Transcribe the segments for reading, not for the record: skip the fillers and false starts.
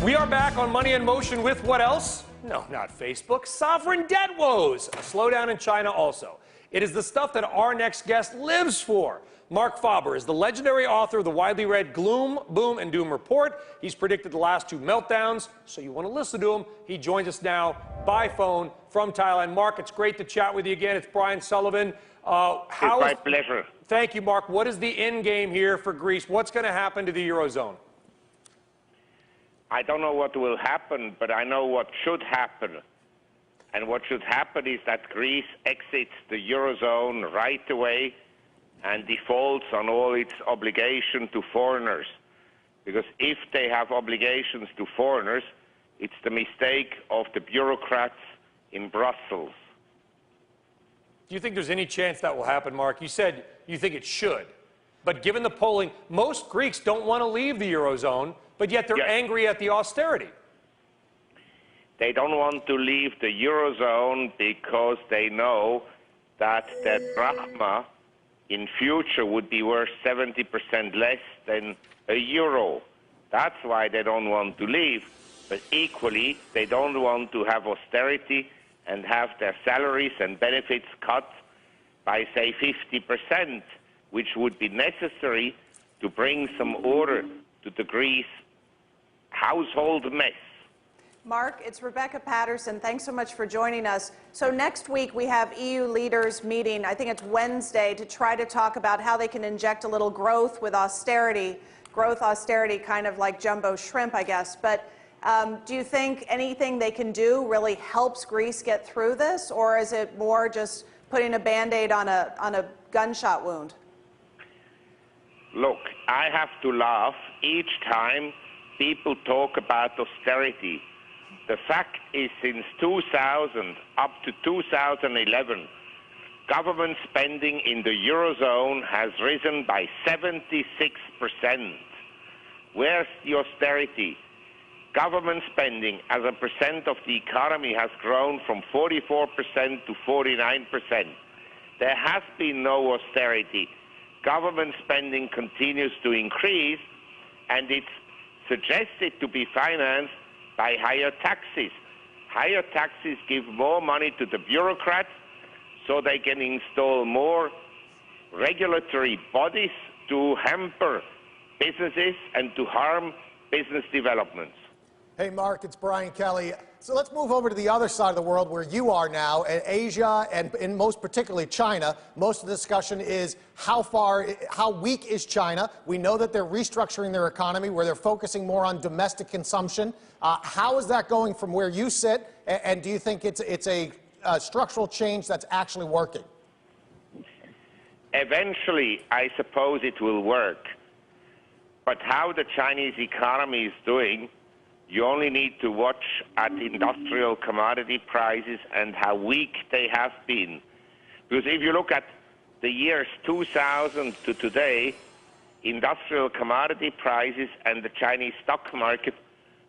We are back on Money in Motion with what else? No, not Facebook. Sovereign debt woes. A slowdown in China also. It is the stuff that our next guest lives for. Marc Faber is the legendary author of the widely read Gloom, Boom, and Doom Report. He's predicted the last two meltdowns, so you want to listen to him. He joins us now by phone from Thailand. Marc, it's great to chat with you again. It's Brian Sullivan. It's my pleasure. Thank you, Marc. What is the end game here for Greece? What's going to happen to the Eurozone? I don't know what will happen, but I know what should happen. And what should happen is that Greece exits the Eurozone right away and defaults on all its obligation to foreigners. Because if they have obligations to foreigners, it's the mistake of the bureaucrats in Brussels. Do you think there's any chance that will happen, Marc? You said you think it should. But given the polling, most Greeks don't want to leave the Eurozone, but yet they're angry at the austerity. They don't want to leave the Eurozone because they know that the drachma in future would be worth 70% less than a euro. That's why they don't want to leave. But equally, they don't want to have austerity and have their salaries and benefits cut by, say, 50%, which would be necessary to bring some order to the Greece household mess. Marc, it's Rebecca Patterson. Thanks so much for joining us. So next week we have EU leaders meeting, I think it's Wednesday, to try to talk about how they can inject a little growth with austerity. Growth, austerity, kind of like jumbo shrimp, I guess. But do you think anything they can do really helps Greece get through this? Or is it more just putting a Band-Aid on a gunshot wound? Look, I have to laugh each time people talk about austerity. The fact is, since 2000 up to 2011, government spending in the Eurozone has risen by 76%. Where's the austerity? Government spending as a percent of the economy has grown from 44% to 49%. There has been no austerity. Government spending continues to increase, and it's suggested to be financed by higher taxes. Higher taxes give more money to the bureaucrats so they can install more regulatory bodies to hamper businesses and to harm business developments. Hey, Marc, it's Brian Kelly. So let's move over to the other side of the world where you are now, Asia, and in most particularly China. Most of the discussion is how weak is China? We know that they're restructuring their economy, where they're focusing more on domestic consumption. How is that going from where you sit, and do you think it's a structural change that's actually working? Eventually, I suppose it will work. But how the Chinese economy is doing, you only need to watch at industrial commodity prices and how weak they have been. Because if you look at the years 2000 to today, industrial commodity prices and the Chinese stock market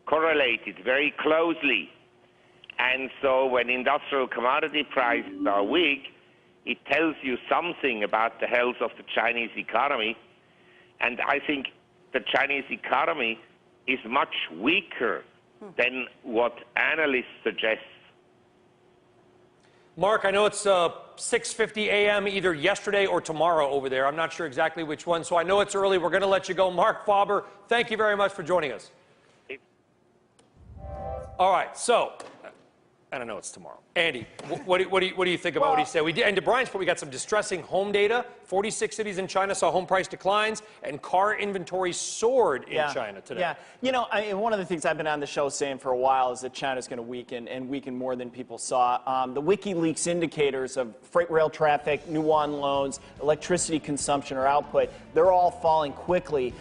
correlated very closely. And so when industrial commodity prices are weak, it tells you something about the health of the Chinese economy. And I think the Chinese economy is much weaker than what analysts suggest. Marc, I know it's 6:50 a.m. either yesterday or tomorrow over there. I'm not sure exactly which one, so I know it's early. We're going to let you go. Marc Faber, thank you very much for joining us. All right, so, I don't know it's tomorrow. Andy, what do you think about what he said? And to Brian's point, we got some distressing home data. 46 cities in China saw home price declines, and car inventory soared in China today. Yeah, you know, one of the things I've been on the show saying for a while is that China's going to weaken, and weaken more than people saw. The WikiLeaks indicators of freight rail traffic, new yuan loans, electricity consumption or output, they're all falling quickly.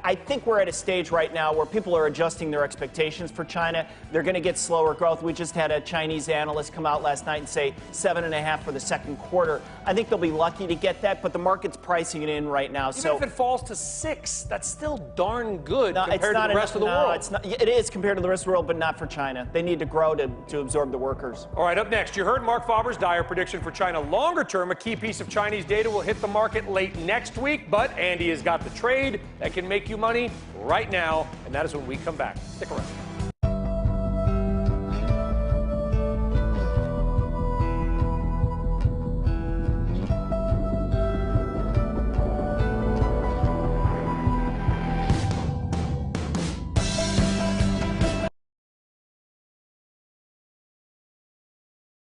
I think we're at a stage right now where people are adjusting their expectations for China. They're going to get slower growth. We just had a Chinese analyst come out last night and say 7.5 for the second quarter. I think they'll be lucky to get that, but the market's pricing it in right now. Even if it falls to 6, that's still darn good compared to the rest of the world. It's not, it is compared to the rest of the world, but not for China. They need to grow to absorb the workers. All right, up next, you heard Marc Faber's dire prediction for China longer term. A key piece of Chinese data will hit the market late next week, but Andy has got the trade that can make you money right now, and that is when we come back. Stick around.